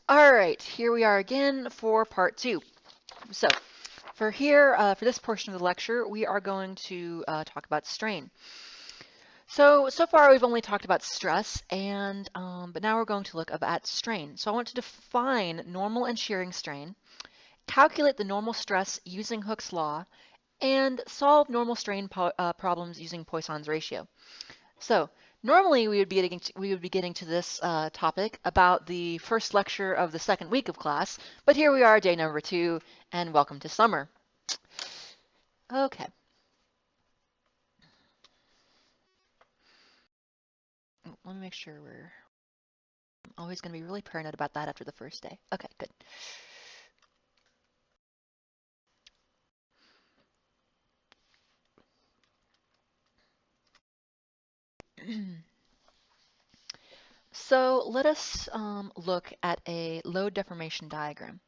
All right, here we are again for part 2. So for this portion of the lecture, we are going to talk about strain. So far we've only talked about stress, but now we're going to look at strain. So I want to define normal and shearing strain, calculate the normal stress using Hooke's law, and solve normal strain problems using Poisson's ratio. So normally we would be getting to this topic about the first lecture of the second week of class, but here we are, day number 2, and welcome to summer. Okay. Let me make sure I'm always going to be really paranoid about that after the first day. Okay, good. So let us look at a load deformation diagram.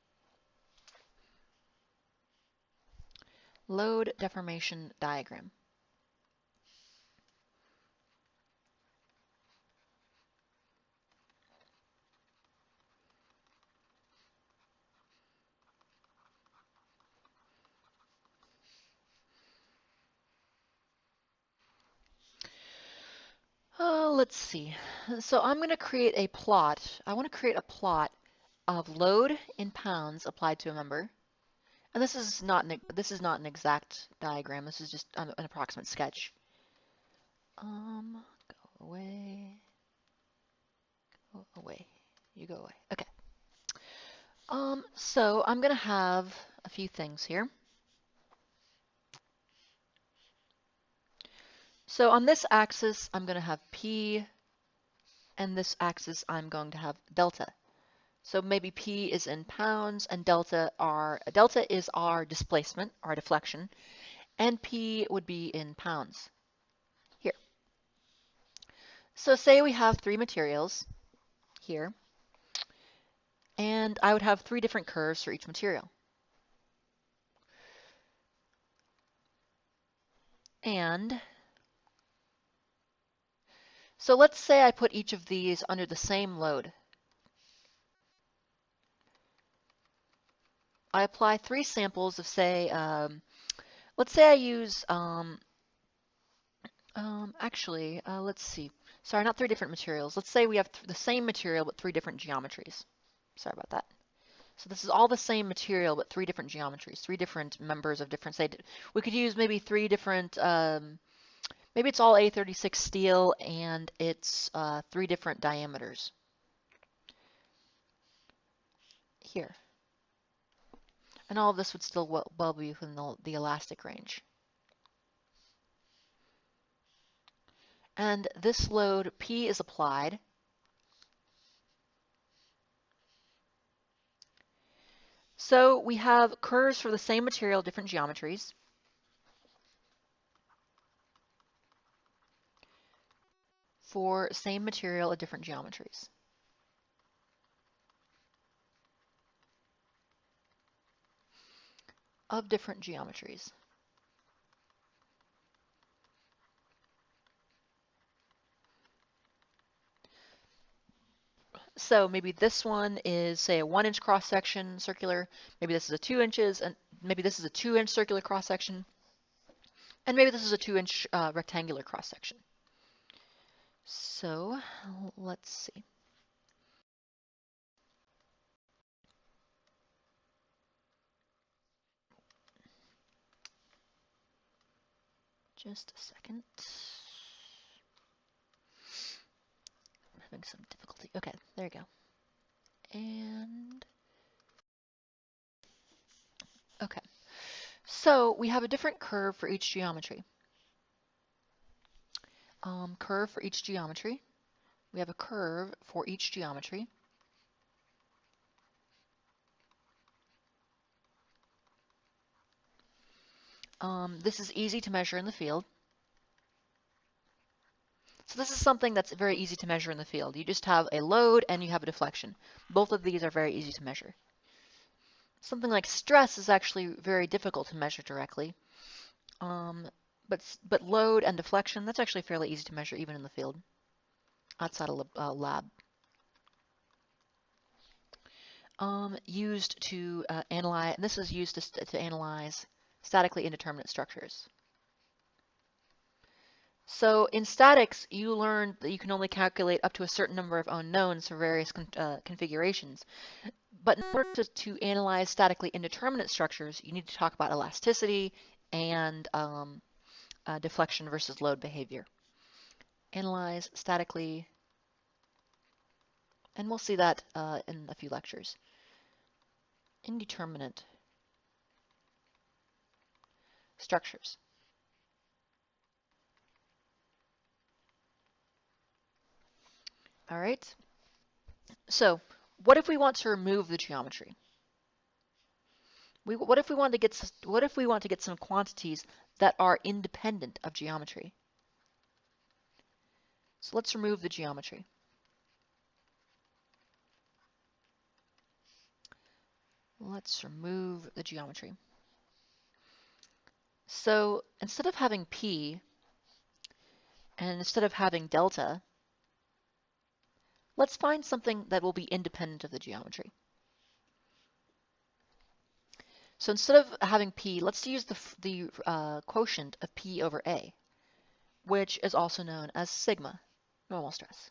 Load deformation diagram. Let's see. So I'm going to create a plot. I want to create a plot of load in pounds applied to a member. And this is not an exact diagram. This is just an approximate sketch. Go away. Go away. You go away. Okay. So I'm going to have a few things here. So on this axis, I'm going to have P, and this axis, I'm going to have delta. So maybe P is in pounds, and delta is our displacement, our deflection, and P would be in pounds. Here. So say we have 3 materials here, and I would have 3 different curves for each material. And so let's say I put each of these under the same load. I apply 3 samples of, say, let's say I use, let's see. Sorry, not 3 different materials. Let's say we have the same material but 3 different geometries. Sorry about that. So this is all the same material but 3 different geometries, 3 different members of different, say, we could use maybe 3 different, maybe it's all A36 steel and it's 3 different diameters. Here. And all of this would still well be within the elastic range. And this load P is applied. So we have curves for the same material, different geometries. For same material at different geometries. Of different geometries. So maybe this one is, say, a 1-inch cross-section circular. Maybe this is a 2 inches, and maybe this is a 2-inch circular cross-section. And maybe this is a 2-inch rectangular cross-section. So let's see. Just a second. I'm having some difficulty. Okay, there you go. And okay. So we have a different curve for each geometry. Curve for each geometry. We have a curve for each geometry. This is easy to measure in the field. So this is something that's very easy to measure in the field. You just have a load and you have a deflection. Both of these are very easy to measure. Something like stress is actually very difficult to measure directly. But load and deflection, that's actually fairly easy to measure even in the field, outside of a lab. used to analyze, and this is used to analyze statically indeterminate structures. So in statics, you learned that you can only calculate up to a certain number of unknowns for various configurations. But in order to analyze statically indeterminate structures, you need to talk about elasticity and deflection versus load behavior. Analyze statically, and we'll see that in a few lectures. Indeterminate structures. All right. So, what if we want to remove the geometry? What if we want to get some quantities that are independent of geometry? So let's remove the geometry. Let's remove the geometry. So instead of having P and instead of having delta, let's find something that will be independent of the geometry. So instead of having P, let's use the quotient of P over A, which is also known as sigma, normal stress.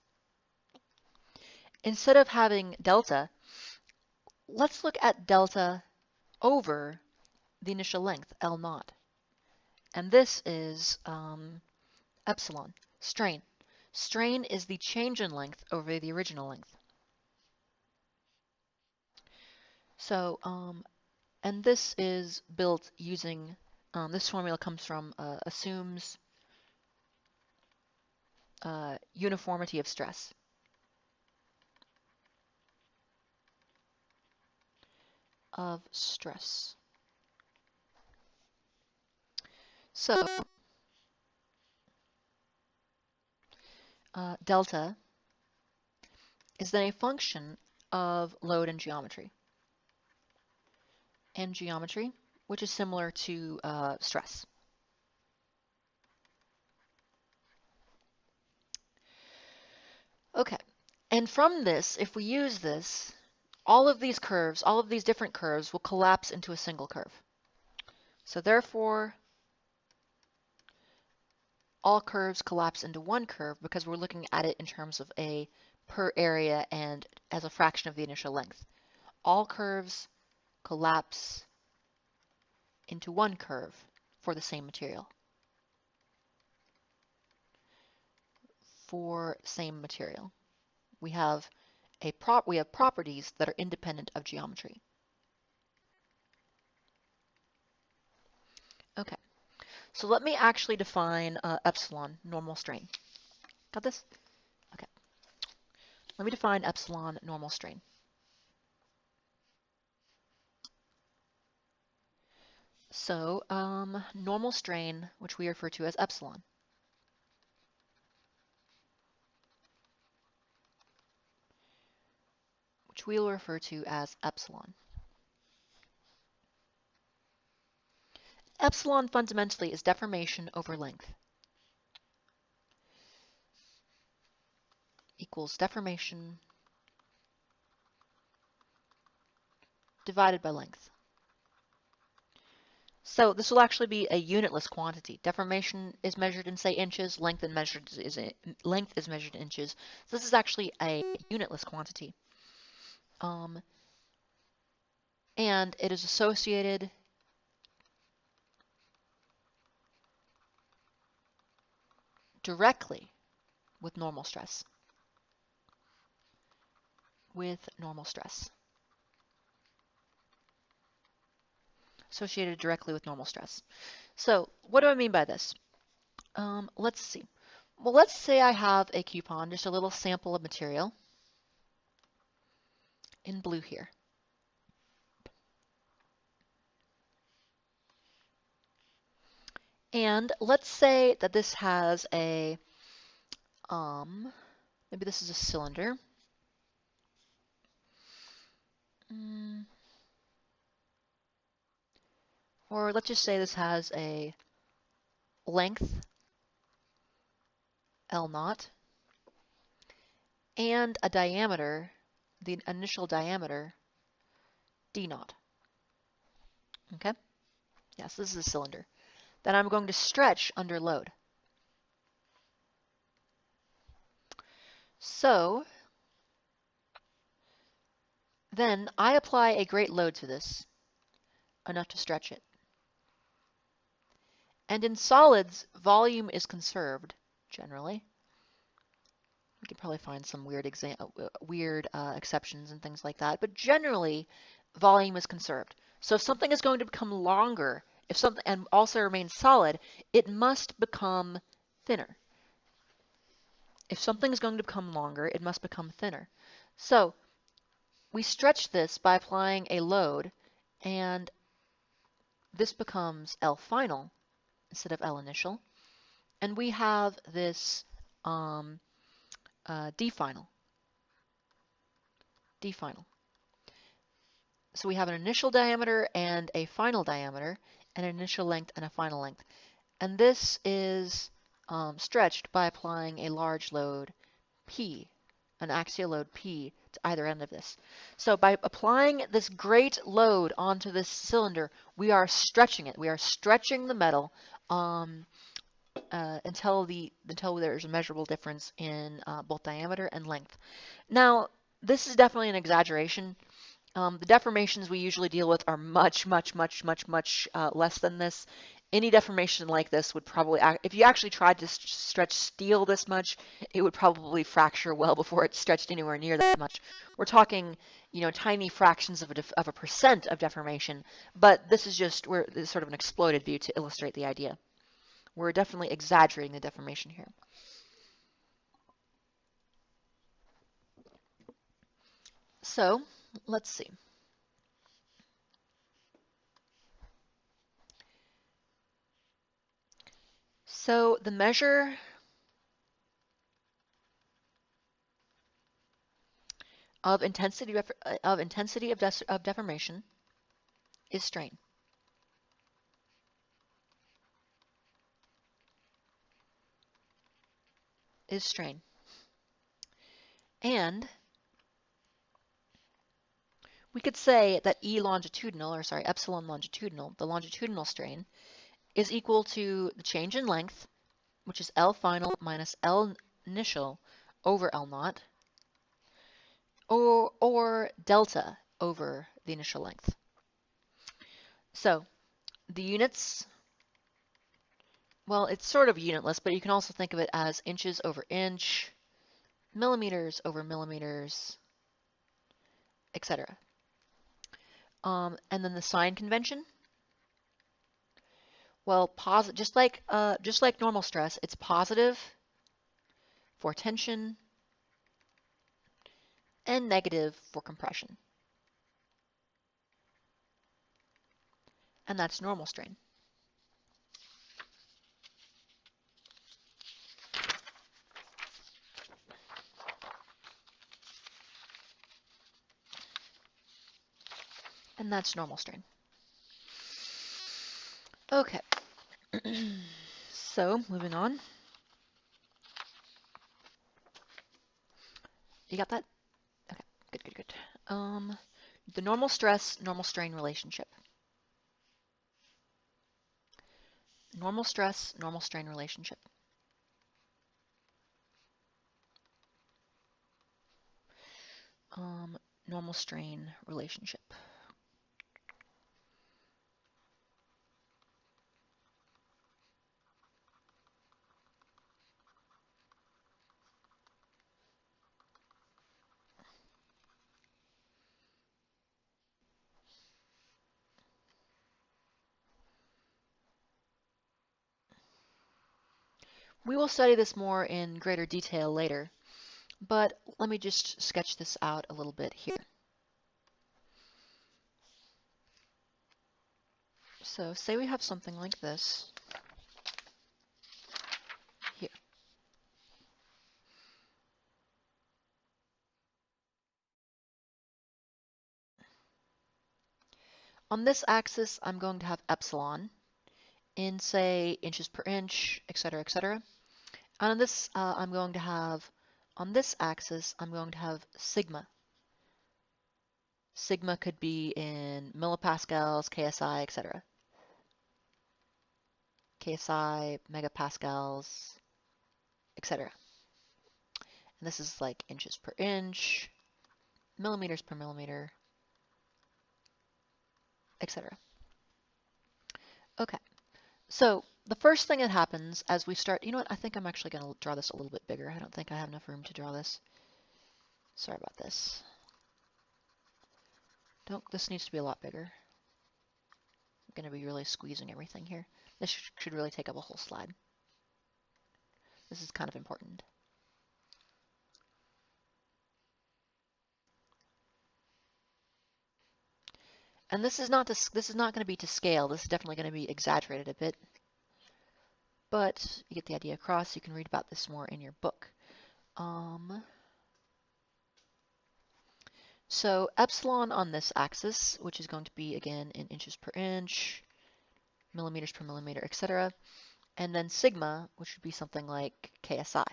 Instead of having delta, let's look at delta over the initial length, L naught. And this is epsilon, strain. Strain is the change in length over the original length. So, and this is built using, this formula comes from, assumes uniformity of stress. So, delta is then a function of load and geometry. And geometry, which is similar to stress. Okay, and from this, if we use this, all of these curves, all of these different curves will collapse into a single curve. So therefore, all curves collapse into one curve because we're looking at it in terms of a per area and as a fraction of the initial length. All curves collapse into one curve for the same material. For same material. We have properties that are independent of geometry. Okay, so let me actually define epsilon, normal strain. Got this? Okay. Let me define epsilon, normal strain. So, normal strain, which we refer to as epsilon. Which we will refer to as epsilon. Epsilon fundamentally is deformation over length. Equals deformation divided by length. So this will actually be a unitless quantity. Deformation is measured in, say, inches. Length is measured in inches. So this is actually a unitless quantity. And it is associated directly with normal stress. Associated directly with normal stress. So what do I mean by this? Let's see. Well, let's say I have a coupon, just a little sample of material in blue here. And let's say that this has a, maybe this is a cylinder. Or let's just say this has a length, L naught, and a diameter, the initial diameter d naught. Okay? Yes, this is a cylinder. Then I'm going to stretch under load. So then I apply a great load to this, enough to stretch it. And in solids, volume is conserved, generally. We could probably find some weird exceptions and things like that, but generally, volume is conserved. So if something is going to become longer, if something and also remain solid, it must become thinner. If something is going to become longer, it must become thinner. So we stretch this by applying a load, and this becomes L final instead of L initial, and we have this D final. D final. So we have an initial diameter and a final diameter, an initial length and a final length. And this is stretched by applying a large load P, an axial load P, to either end of this. So by applying this great load onto this cylinder, we are stretching it. We are stretching the metal until there's a measurable difference in both diameter and length. Now, this is definitely an exaggeration. The deformations we usually deal with are much less than this. Any deformation like this would probably, if you actually tried to stretch steel this much, it would probably fracture well before it stretched anywhere near that much. We're talking, tiny fractions of a percent of deformation, but this is just, this is sort of an exploded view to illustrate the idea. We're definitely exaggerating the deformation here. So, let's see. So the measure of intensity of deformation is strain. Is strain. And we could say that epsilon longitudinal, the longitudinal strain, is equal to the change in length, which is L final minus L initial over L naught, or delta over the initial length. So the units, well, it's sort of unitless, but you can also think of it as inches over inch, millimeters over millimeters, etc. And then the sign convention. Well, just like normal stress, it's positive for tension and negative for compression. And that's normal strain. And that's normal strain. Okay. So, moving on. You got that? Okay, good. The normal stress, normal strain relationship. Normal stress, normal strain relationship. Normal strain relationship. We will study this more in greater detail later, but let me just sketch this out a little bit here. So say we have something like this here. On this axis, I'm going to have epsilon in, say, inches per inch, etc., etc. And on this, on this axis, I'm going to have sigma. Sigma could be in millipascals, KSI, etc. KSI, megapascals, etc. And this is like inches per inch, millimeters per millimeter, etc. Okay, so the first thing that happens as we start, you know what, I think I'm actually going to draw this a little bit bigger. I don't think I have enough room to draw this. Sorry about this. This needs to be a lot bigger. I'm going to be really squeezing everything here. This should really take up a whole slide. This is kind of important. And this is not going to be to scale. This is definitely going to be exaggerated a bit. But you get the idea across. You can read about this more in your book. So epsilon on this axis, which is going to be, again, in inches per inch, millimeters per millimeter, etc. And then sigma, which would be something like KSI,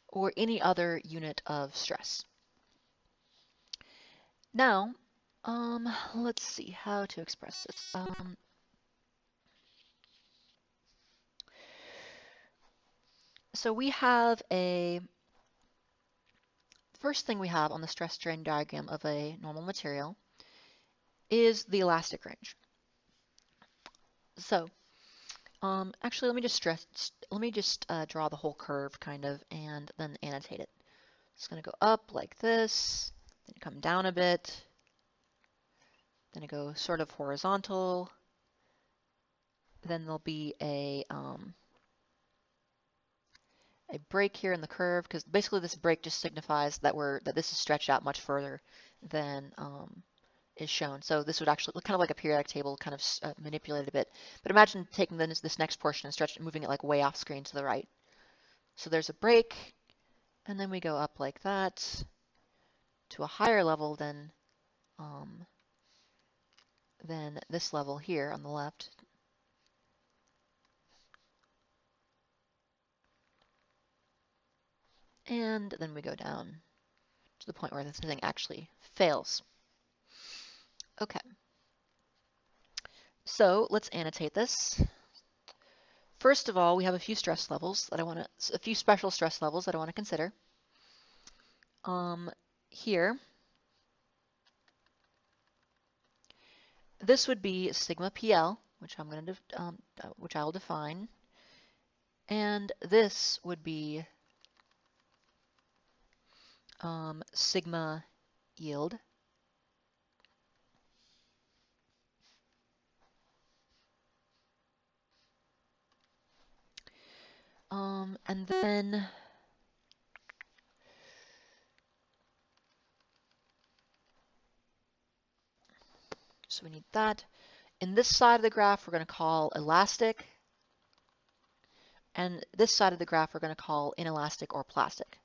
or any other unit of stress. Now, let's see how to express this. So we have first thing we have on the stress strain diagram of a normal material is the elastic range. So, actually, let me just draw the whole curve kind of, and then annotate it. It's going to go up like this, then come down a bit, then it goes sort of horizontal. Then there'll be a break here in the curve, because basically this break just signifies that this is stretched out much further than is shown. So this would actually look kind of like a periodic table, kind of manipulated a bit. But imagine taking this next portion and moving it like way off screen to the right. So there's a break, and then we go up like that to a higher level than this level here on the left. And then we go down to the point where this thing actually fails. Okay. So let's annotate this. First of all, we have a few stress levels that a few special stress levels that I want to consider. Here, this would be sigma PL, which which I will define, and this would be sigma yield. And then so we need that. In this side of the graph, we're going to call elastic. And this side of the graph, we're going to call inelastic or plastic.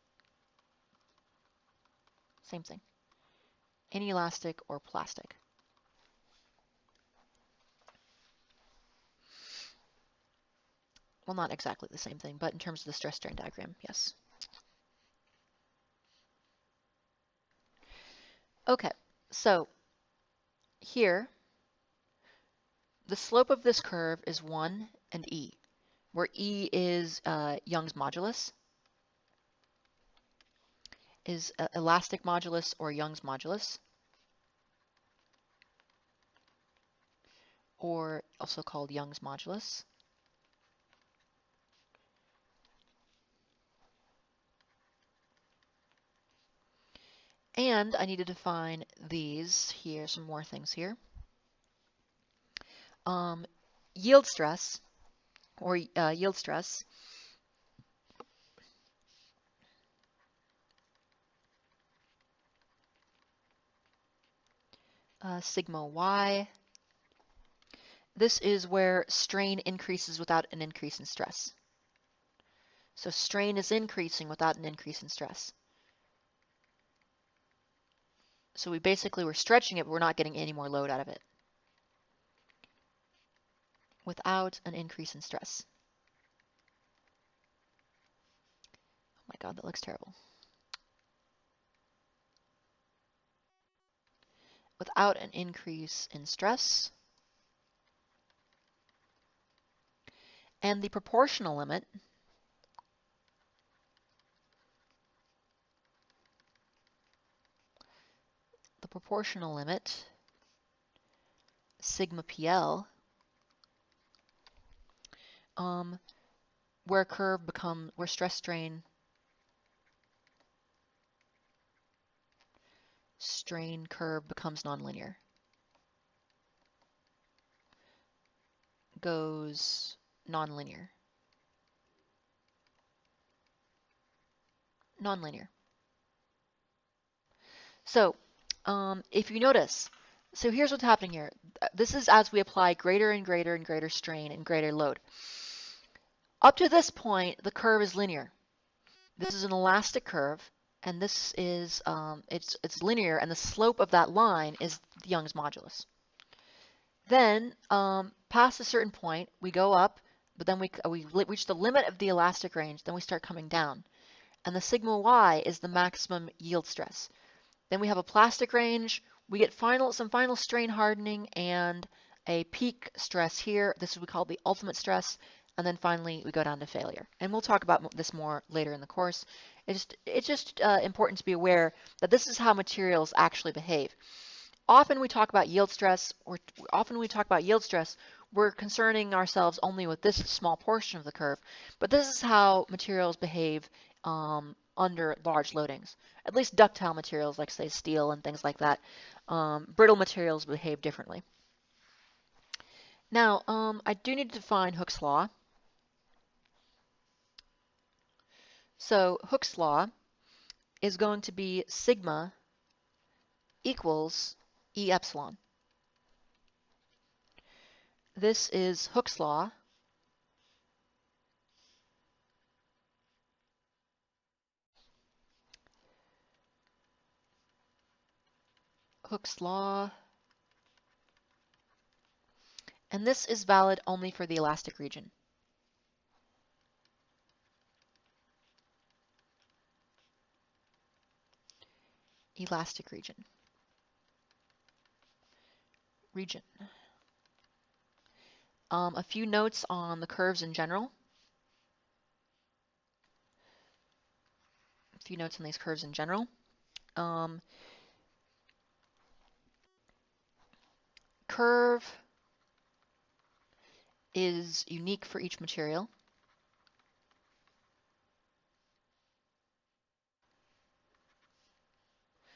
Same thing. Inelastic or plastic. Well, not exactly the same thing, but in terms of the stress strain diagram, yes. Okay, so here, the slope of this curve is 1 and E, where E is Young's modulus, is elastic modulus or Young's modulus, or also called Young's modulus. And I need to define these here, some more things here. Yield stress, or yield stress, sigma y. This is where strain increases without an increase in stress. So strain is increasing without an increase in stress. So we're stretching it, but we're not getting any more load out of it without an increase in stress. Oh my God, that looks terrible. without an increase in stress. And the proportional limit sigma PL, where stress strain curve becomes nonlinear, goes nonlinear. So if you notice, so here's what's happening here. This is as we apply greater and greater and greater strain and greater load. Up to this point, the curve is linear. This is an elastic curve, and this is it's linear, and the slope of that line is Young's modulus. Then past a certain point, we go up, but then we reach the limit of the elastic range. Then we start coming down, and the sigma y is the maximum yield stress. Then we have a plastic range. We get some final strain hardening and a peak stress here. This is what we call the ultimate stress. And then finally, we go down to failure. And we'll talk about this more later in the course. It's just important to be aware that this is how materials actually behave. Often we talk about yield stress, we're concerning ourselves only with this small portion of the curve. But this is how materials behave under large loadings. At least ductile materials like, say, steel and things like that. Brittle materials behave differently. Now, I do need to define Hooke's law. So Hooke's law is going to be sigma equals E epsilon. This is Hooke's law. Hooke's law. And this is valid only for the elastic region. Elastic region. A few notes on the curves in general. Curve is unique for each material.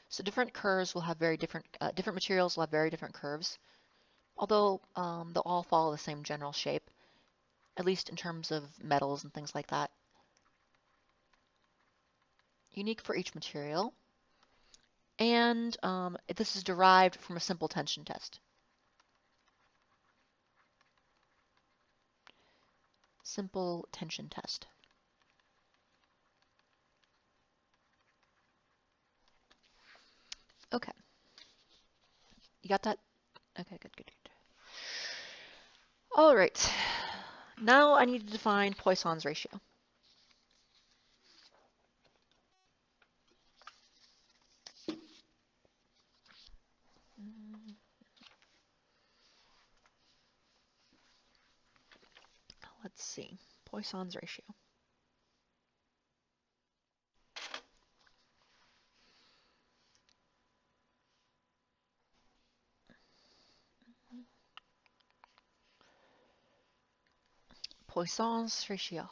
So different curves will have different materials will have very different curves, although they'll all follow the same general shape, at least in terms of metals and things like that. Unique for each material. And this is derived from a simple tension test. Simple tension test. Okay. You got that? Okay, good. All right. Now I need to define Poisson's ratio. Let's see. Poisson's ratio. Poisson's ratio.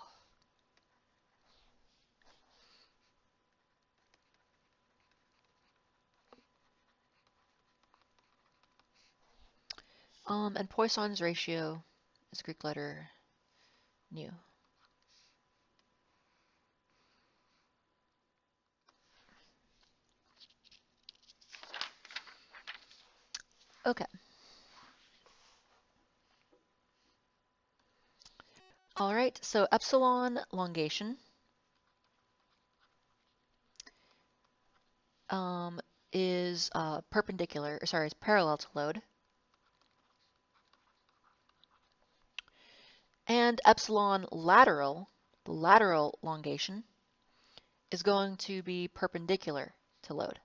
And Poisson's ratio is Greek letter nu. Okay. All right, so epsilon elongation is is parallel to load. And epsilon lateral, the lateral elongation, is going to be perpendicular to load.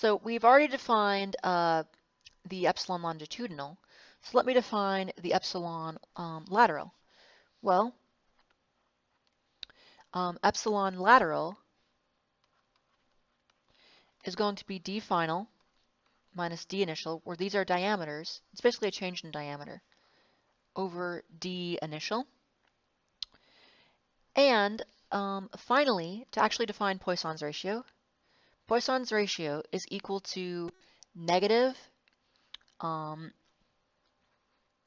So we've already defined the epsilon longitudinal. So let me define the epsilon lateral. Well, epsilon lateral is going to be d final minus d initial, where these are diameters. It's basically a change in diameter over d initial. And finally, to actually define Poisson's ratio is equal to negative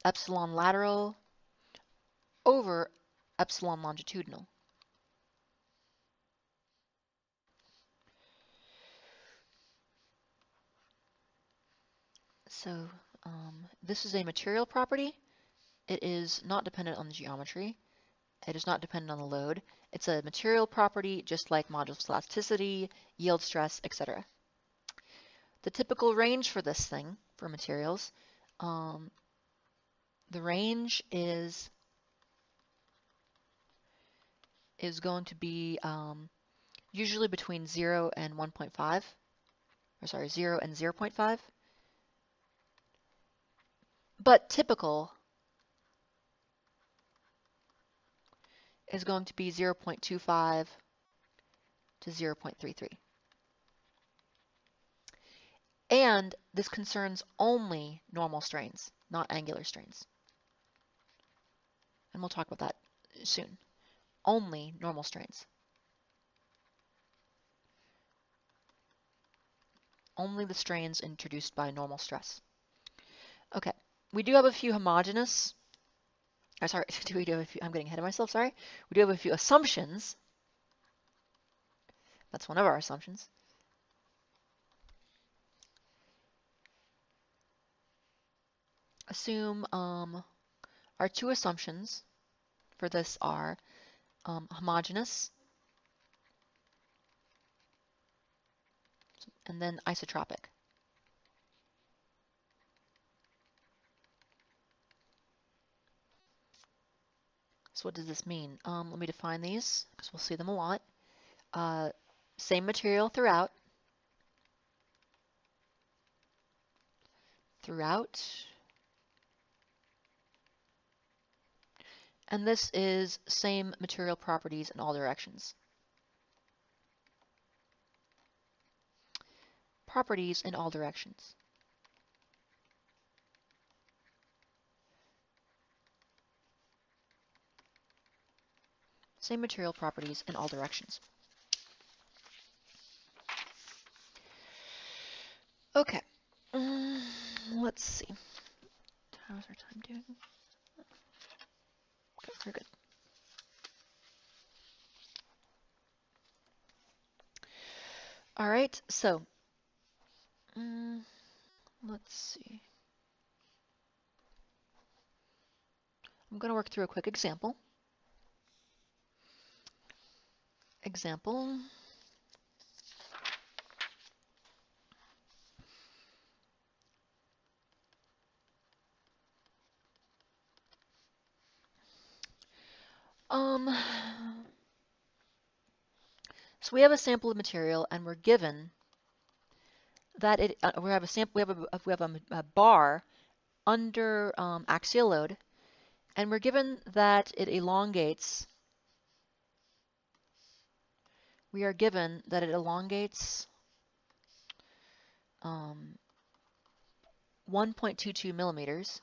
epsilon lateral over epsilon longitudinal. So this is a material property. It is not dependent on the geometry. It is not dependent on the load. It's a material property just like modulus elasticity, yield stress, etc. The typical range for this thing, for materials, the range is going to be usually between 0 and 1.5, or sorry, 0 and 0.5. But typical is going to be 0.25 to 0.33. And this concerns only normal strains, not angular strains. And we'll talk about that soon. Only normal strains. Only the strains introduced by normal stress. Okay, we do have a few homogeneous, sorry, we do have a few, I'm getting ahead of myself, sorry. We do have a few assumptions. That's one of our assumptions. Assume our two assumptions for this are homogeneous and then isotropic. So what does this mean? Let me define these because we'll see them a lot. Same material throughout. And this is same material properties in all directions. Properties in all directions. Same material properties in all directions. Okay, let's see. How's our time doing? Okay, we're good. All right, so let's see. I'm going to work through a quick example. So we have a sample of material, and we're given that we have a sample. We have a bar under axial load, and we're given that it elongates. We are given that it elongates 1.22 millimeters.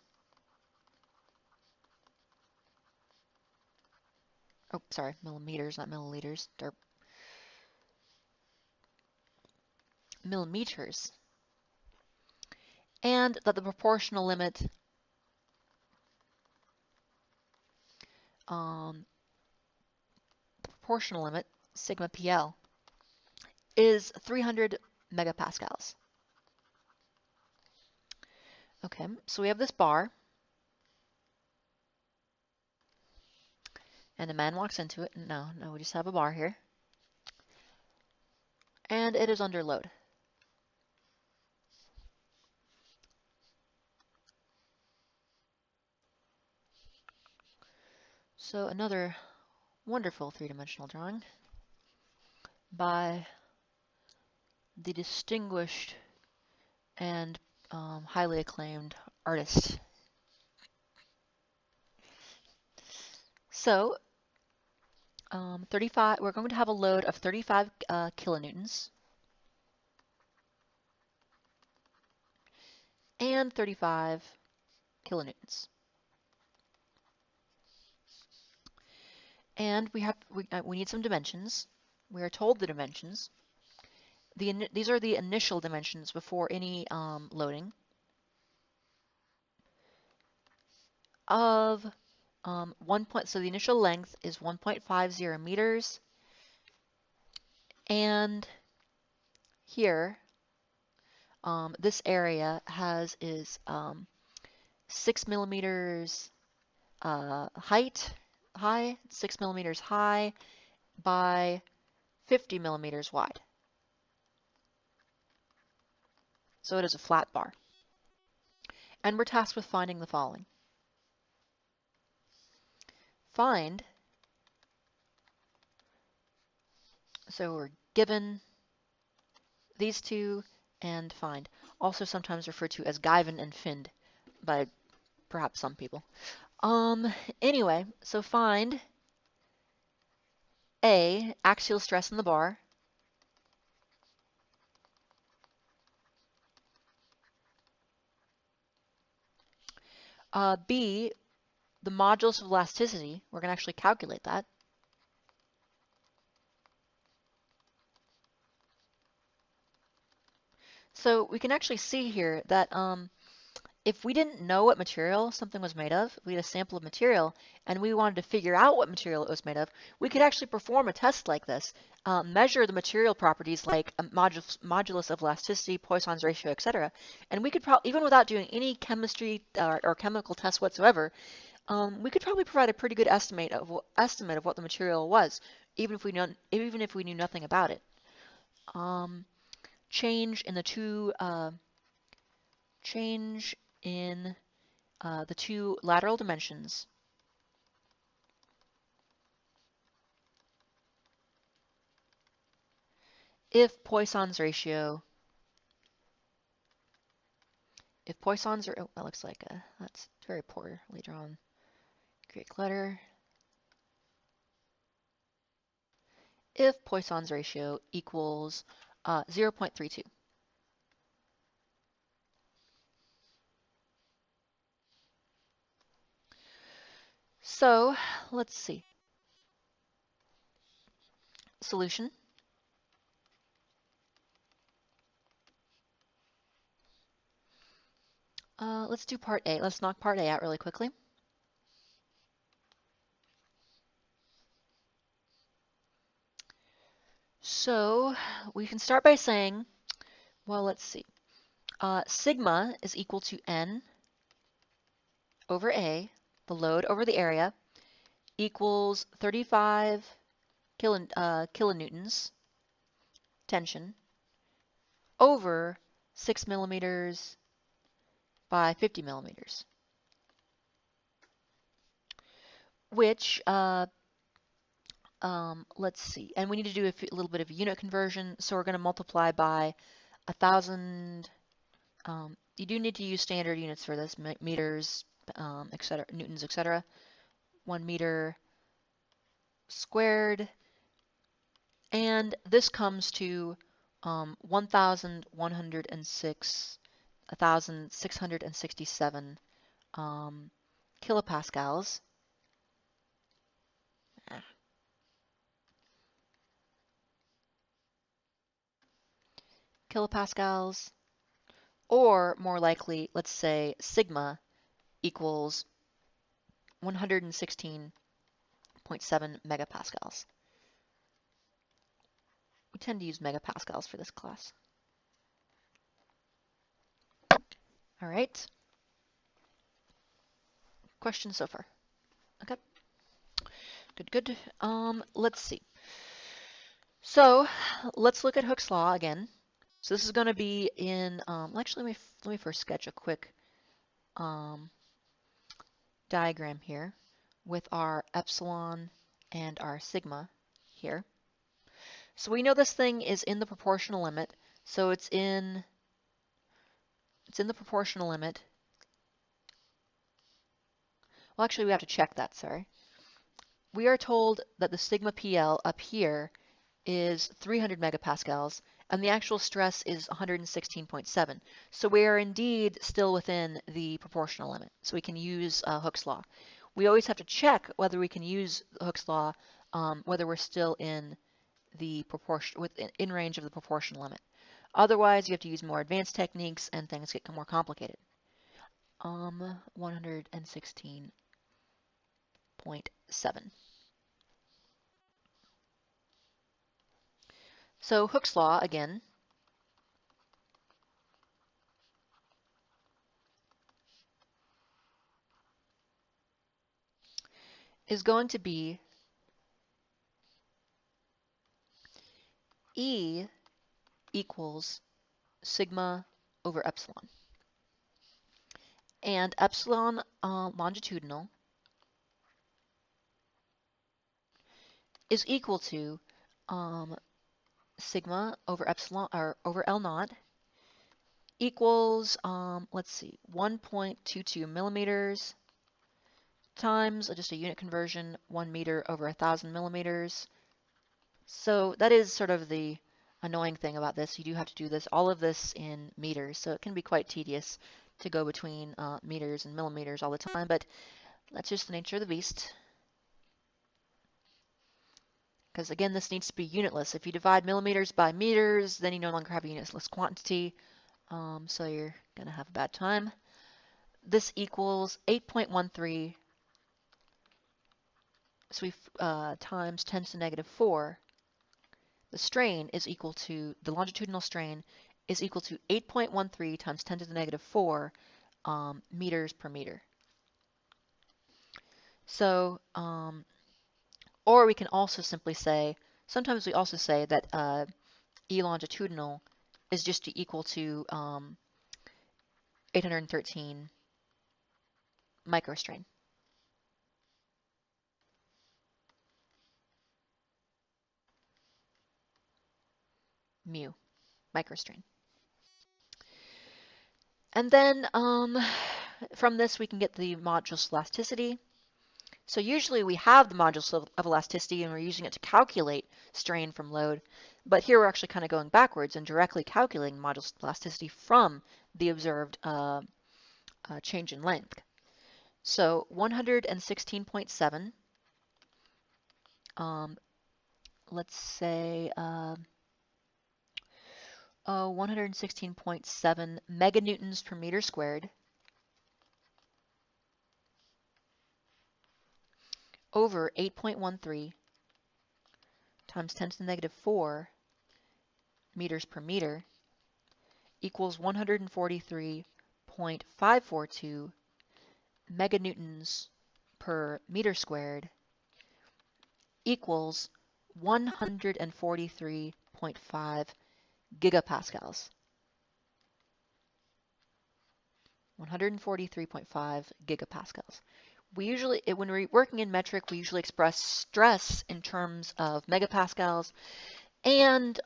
Oh, sorry, millimeters, not milliliters. They're millimeters. And that the proportional limit sigma PL, is 300 megapascals. Okay, so we have this bar, and a man walks into it. No, we just have a bar here. And it is under load. So another wonderful three-dimensional drawing by the distinguished and highly acclaimed artist. So 35, we're going to have a load of 35 kilonewtons and 35 kilonewtons. And we need some dimensions. We are told the dimensions. These are the initial dimensions before any loading of so the initial length is 1.50 meters, and here this area is 6 millimeters high, 6 millimeters high by 50 millimeters wide. So it is a flat bar. And we're tasked with finding the following. Find, so we're given these two, and find, also sometimes referred to as Guyven and Find by perhaps some people. Anyway, so find A, axial stress in the bar, B, the modulus of elasticity. We're going to actually calculate that. So we can actually see here that if we didn't know what material something was made of, if we had a sample of material and we wanted to figure out what material it was made of, we could actually perform a test like this, measure the material properties like modulus of elasticity, Poisson's ratio, etc. And we could even without doing any chemistry or chemical tests whatsoever, we could probably provide a pretty good estimate of what the material was, even if we knew nothing about it. Change in the two lateral dimensions if Poisson's ratio, oh, that looks like that's very poorly drawn Greek letter. If Poisson's ratio equals 0.32. So let's see. Solution. Let's do part A. Let's knock part A out really quickly. So we can start by saying, well, let's see. Sigma is equal to N over A, the load over the area, equals 35 kilonewtons tension over 6 millimeters by 50 millimeters, which, let's see, and we need to do a little bit of a unit conversion, so we're going to multiply by 1,000. You do need to use standard units for this, meters, etc., newtons, etc. 1 meter squared, and this comes to 1,667 kilopascals. Kilopascals, or more likely, let's say sigma equals 116.7 megapascals. We tend to use megapascals for this class. All right. Questions so far? Okay. Good. Let's see. So let's look at Hooke's law again. So this is going to be in, actually let me first sketch a quick diagram here with our epsilon and our sigma here. So we know this thing is in the proportional limit. So it's in the proportional limit. Well, actually, we have to check that, sorry. We are told that the sigma PL up here is 300 megapascals, and the actual stress is 116.7. So we are indeed still within the proportional limit. So we can use Hooke's law. We always have to check whether we can use Hooke's law, whether we're still in the in range of the proportional limit. Otherwise, you have to use more advanced techniques, and things get more complicated. 116.7. So Hooke's law, again, is going to be E equals sigma over epsilon. And epsilon longitudinal is equal to sigma over epsilon, or over L naught, equals, let's see, 1.22 millimeters times, just a unit conversion, 1 meter over 1,000 millimeters. So that is sort of the annoying thing about this. You do have to do this, all of this in meters, so it can be quite tedious to go between meters and millimeters all the time, but that's just the nature of the beast. Because again, this needs to be unitless. If you divide millimeters by meters, then you no longer have a unitless quantity, so you're going to have a bad time. This equals 8.13, so we times 10 to the negative 4. The strain is equal to, the longitudinal strain is equal to 8.13 times 10 to the negative 4 meters per meter. So, or we can also simply say, sometimes we also say that E longitudinal is just equal to 813 microstrain. Mu, microstrain. And then from this we can get the modulus elasticity. So usually we have the modulus of elasticity and we're using it to calculate strain from load, but here we're actually kind of going backwards and directly calculating modulus elasticity from the observed change in length. So 116.7, let's say 116.7 meganewtons per meter squared over 8.13 times 10 to the negative 4 meters per meter equals 143.542 meganewtons per meter squared equals 143.5 gigapascals. 143.5 gigapascals. We usually, when we're working in metric, we usually express stress in terms of megapascals and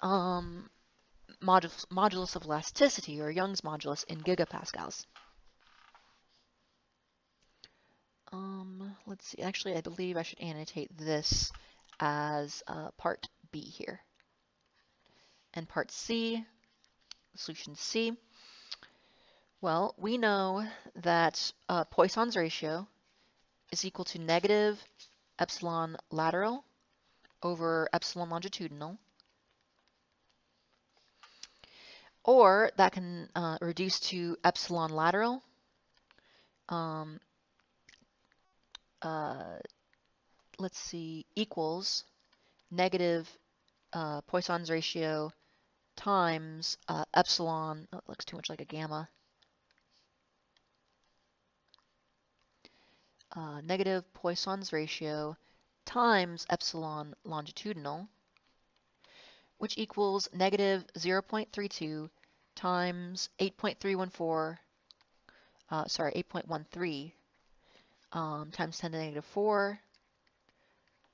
modulus of elasticity, or Young's modulus, in gigapascals. Let's see, actually I believe I should annotate this as part B here. And part C, solution C, well, we know that Poisson's ratio is equal to negative epsilon lateral over epsilon longitudinal, or that can reduce to epsilon lateral let's see, equals negative Poisson's ratio times epsilon, oh, it looks too much like a gamma, negative Poisson's ratio times epsilon longitudinal, which equals negative 0.32 times 8.314, 8.13 times 10 to the negative 4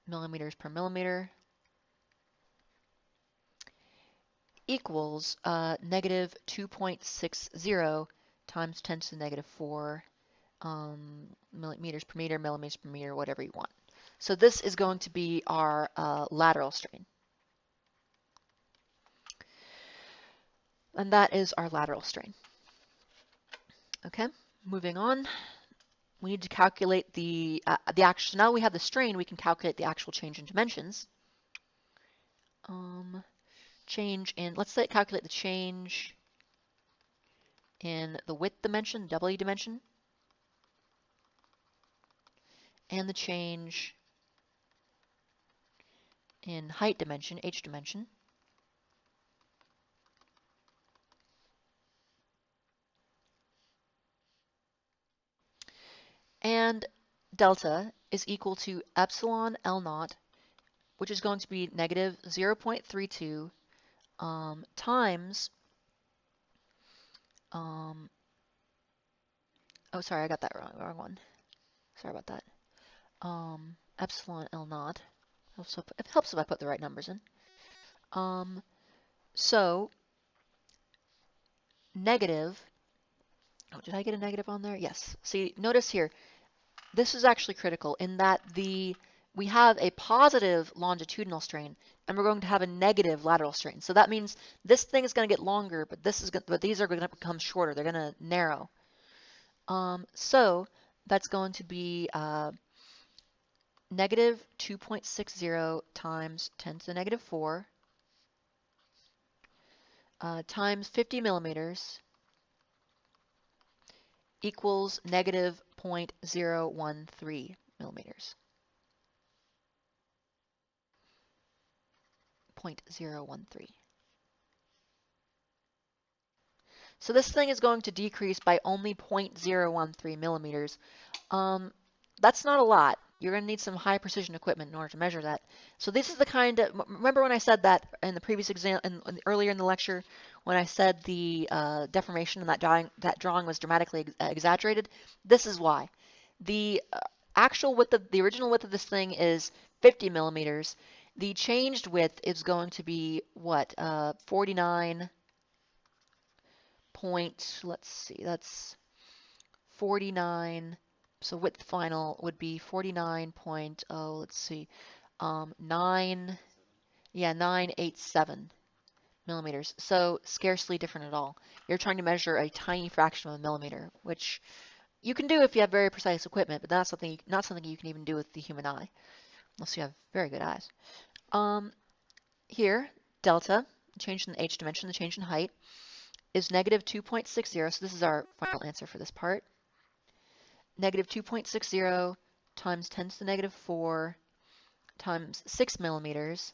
millimeters per millimeter. equals negative 2.60 times 10 to the negative 4 millimeters per meter, millimeters per meter, whatever you want. So this is going to be our lateral strain. And that is our lateral strain. Okay, moving on. We need to calculate the actual, now we have the strain, we can calculate the actual change in dimensions. Change in, let's say calculate the change in the width dimension, W dimension, and the change in height dimension, H dimension. And delta is equal to epsilon L naught, which is going to be negative 0.32 times, oh, sorry, I got that wrong one. Sorry about that. Epsilon L naught. It helps if I put the right numbers in. So negative, oh, did I get a negative on there? Yes. See, notice here, this is actually critical in that we have a positive longitudinal strain and we're going to have a negative lateral strain. So that means this thing is going to get longer, but these are going to become shorter. They're going to narrow. So that's going to be negative 2.60 times 10 to the negative 4 times 50 millimeters equals negative 0.013 millimeters. 0.013. So this thing is going to decrease by only 0.013 millimeters. That's not a lot. You're going to need some high precision equipment in order to measure that. So this is the kind of, remember when I said that in the previous exam, earlier in the lecture, when I said the deformation in that drawing was dramatically exaggerated? This is why. The actual width of, the original width of this thing is 50 millimeters. The changed width is going to be what, 49 point, let's see, that's 49, so width final would be 49 point, oh, let's see, 987 millimeters. So scarcely different at all. You're trying to measure a tiny fraction of a millimeter, which you can do if you have very precise equipment, but that's not something you can even do with the human eye, unless you have very good eyes. Here, delta, change in the H dimension, the change in height, is negative 2.60, so this is our final answer for this part. Negative 2.60 times 10 to the negative 4 times 6 millimeters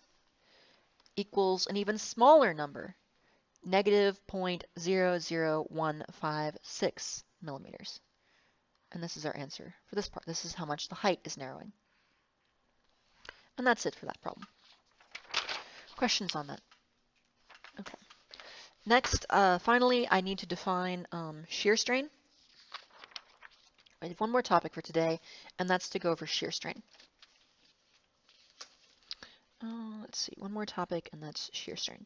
equals an even smaller number, negative 0.00156 millimeters. And this is our answer for this part. This is how much the height is narrowing. And that's it for that problem. Questions on that? Okay. Next, finally, I need to define shear strain. I have one more topic for today, and that's to go over shear strain. Let's see, one more topic, and that's shear strain.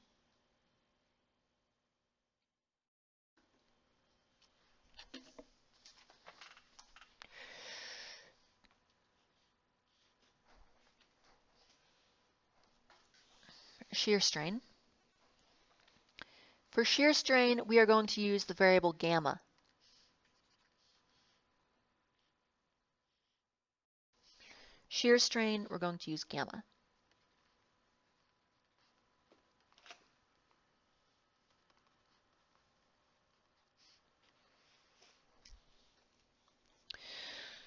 Shear strain. For shear strain, we are going to use the variable gamma. Shear strain, we're going to use gamma.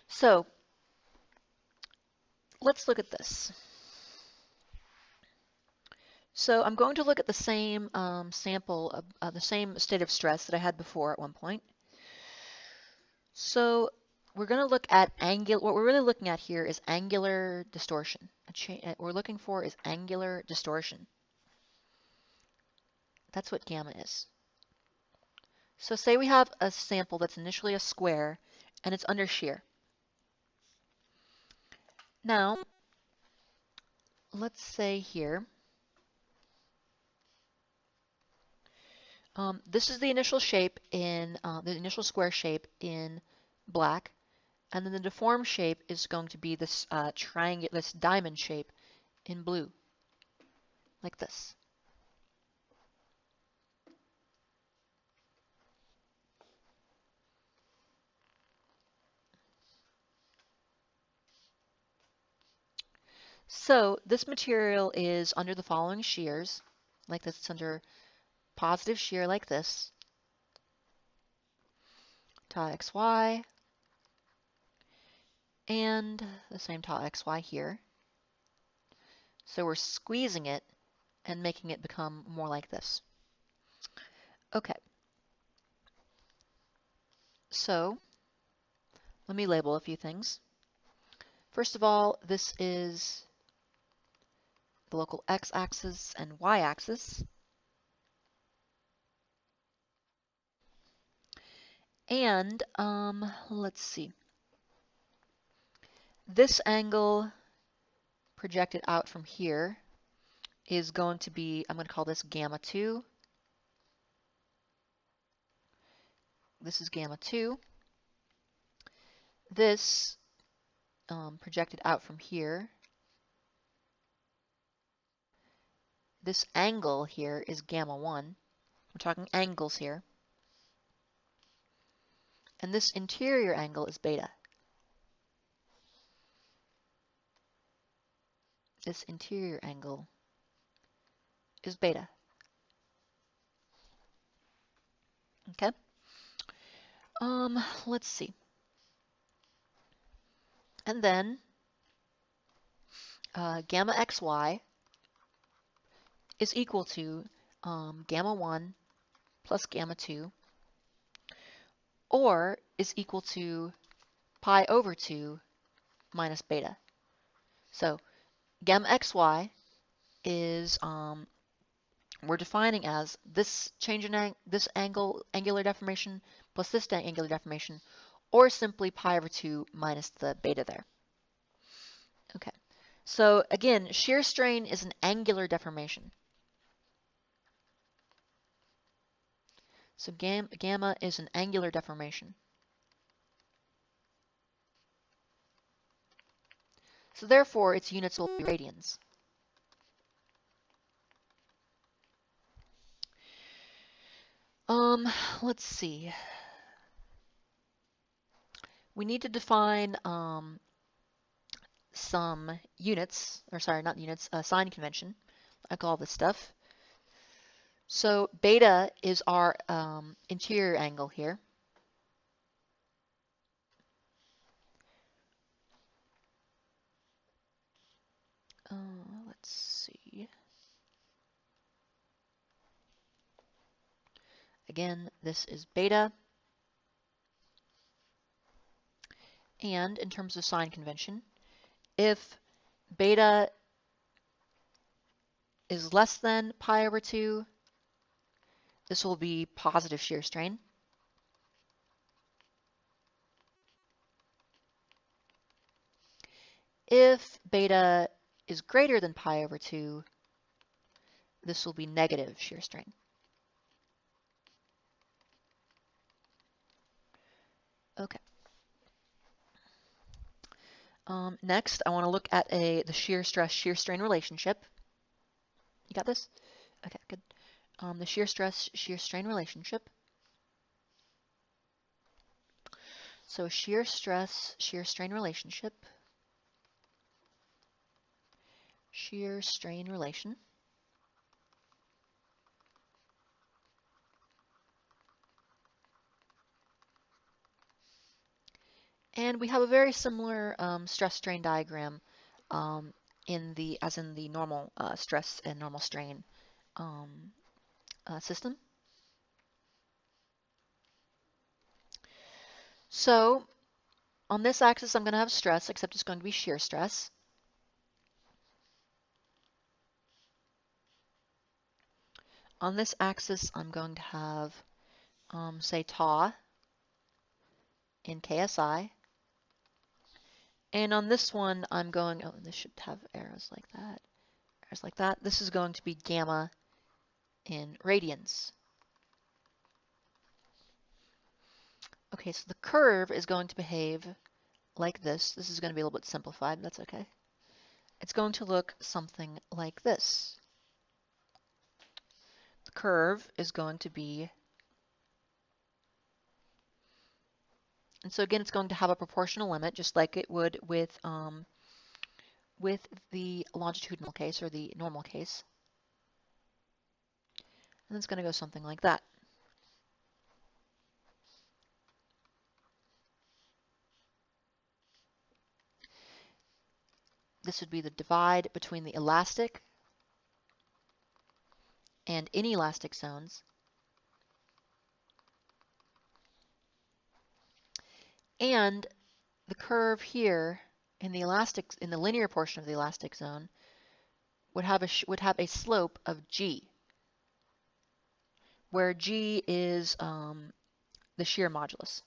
So let's look at this. So I'm going to look at the same sample, the same state of stress that I had before at one point. So we're going to look at what we're really looking at here is angular distortion. What we're looking for is angular distortion. That's what gamma is. So say we have a sample that's initially a square and it's under shear. Now, let's say here This is the initial shape in the initial square shape in black, and then the deformed shape is going to be this triangle, this diamond shape in blue, like this. So this material is under the following shears, like this. It's under positive shear like this, tau xy, and the same tau xy here. So we're squeezing it and making it become more like this. Okay. So let me label a few things. First of all, this is the local x-axis and y-axis. And let's see. This angle projected out from here is going to be, I'm going to call this gamma 2. This is gamma 2. This projected out from here, this angle here is gamma 1. We're talking angles here. And this interior angle is beta. This interior angle is beta. Okay? Let's see. And then gamma xy is equal to gamma 1 plus gamma 2, or is equal to pi over 2 minus beta. So gamma xy is we're defining as this change in this angular deformation plus this angular deformation, or simply pi over 2 minus the beta there. Okay. So again, shear strain is an angular deformation. So gamma is an angular deformation. So therefore, its units will be radians. Let's see. We need to define some units, or sorry, not units, sign convention. I call this stuff. So beta is our interior angle here. Let's see. Again, this is beta. And in terms of sign convention, if beta is less than pi over 2, this will be positive shear strain. If beta is greater than pi over 2, this will be negative shear strain. Okay. Next, I want to look at the shear stress-shear strain relationship. You got this? Okay, good. The shear stress-shear strain relationship. So shear stress-shear strain relationship. Shear strain relation. And we have a very similar stress strain diagram as in the normal stress and normal strain system. So on this axis, I'm going to have stress, except it's going to be shear stress. On this axis, I'm going to have, say, tau in KSI. And on this one, I'm going, oh, this should have arrows like that, arrows like that. This is going to be gamma in radians. Okay, so the curve is going to behave like this. This is going to be a little bit simplified, that's okay. It's going to look something like this. The curve is going to be, and so again, it's going to have a proportional limit, just like it would with the longitudinal case or the normal case. And it's going to go something like that. This would be the divide between the elastic and inelastic zones. And the curve here in the linear portion of the elastic zone would have a slope of g, where g is the shear modulus.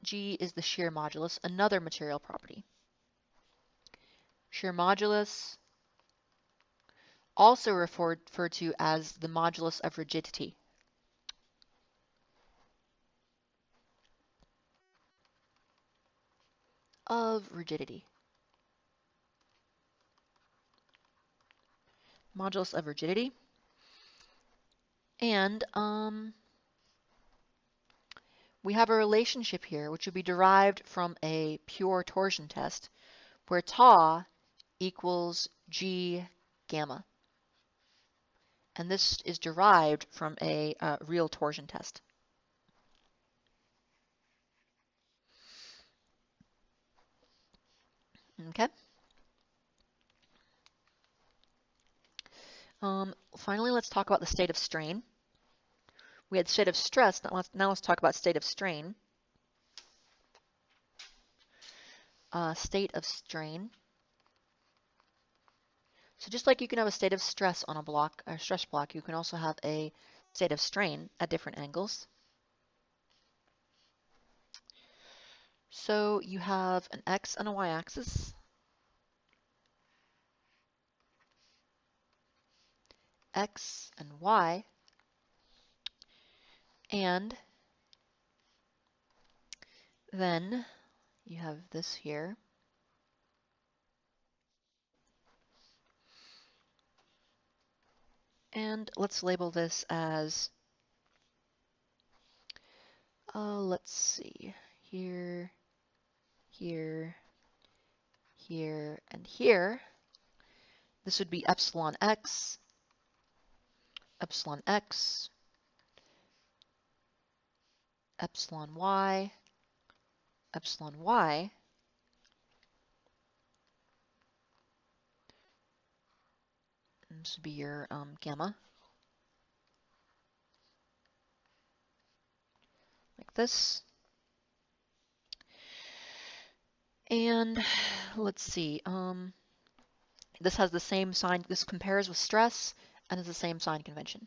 G is the shear modulus, another material property. Shear modulus, also referred to as the modulus of rigidity. Modulus of rigidity. And we have a relationship here which would be derived from a pure torsion test where tau equals g gamma. And this is derived from a real torsion test. Okay. Finally, let's talk about the state of strain. We had state of stress, now let's talk about state of strain. State of strain. So just like you can have a state of stress on a block, or stress block, you can also have a state of strain at different angles. So you have an x and a y-axis. X and y. And then you have this here. And let's label this as, let's see, here, here, here, and here. This would be epsilon x, epsilon x, epsilon y, epsilon y. And this would be your gamma. Like this. And let's see, this has the same sign, this compares with stress and is the same sign convention.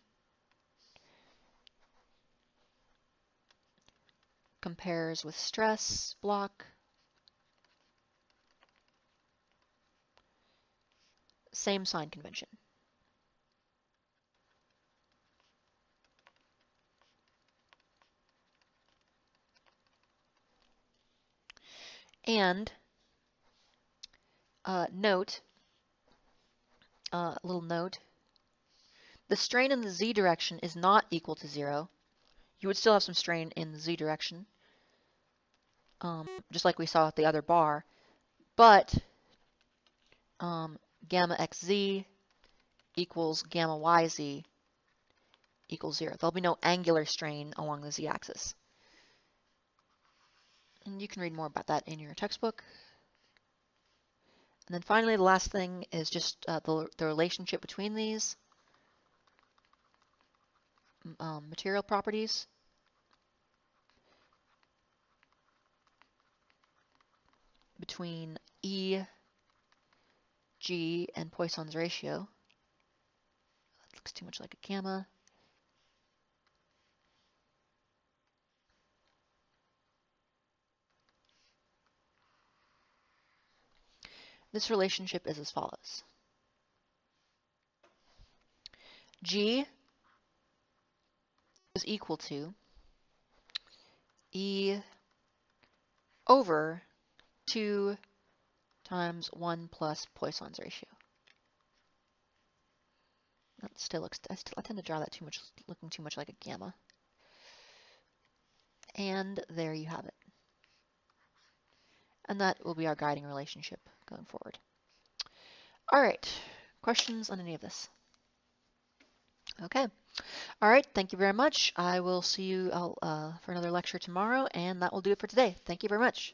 Compares with stress block. Same sign convention. And little note, the strain in the z direction is not equal to 0. You would still have some strain in the z direction, just like we saw with the other bar, but gamma xz equals gamma yz equals 0. There'll be no angular strain along the z-axis. And you can read more about that in your textbook. And then finally, the last thing is just the relationship between these material properties. Between E, G, and Poisson's ratio. That looks too much like a gamma. This relationship is as follows. G is equal to E over 2 times 1 plus Poisson's ratio. That still looks, I tend to draw that looking too much like a gamma. And there you have it. And that will be our guiding relationship going forward. All right, questions on any of this? Okay. All right, thank you very much. I will see you for another lecture tomorrow, and that will do it for today. Thank you very much.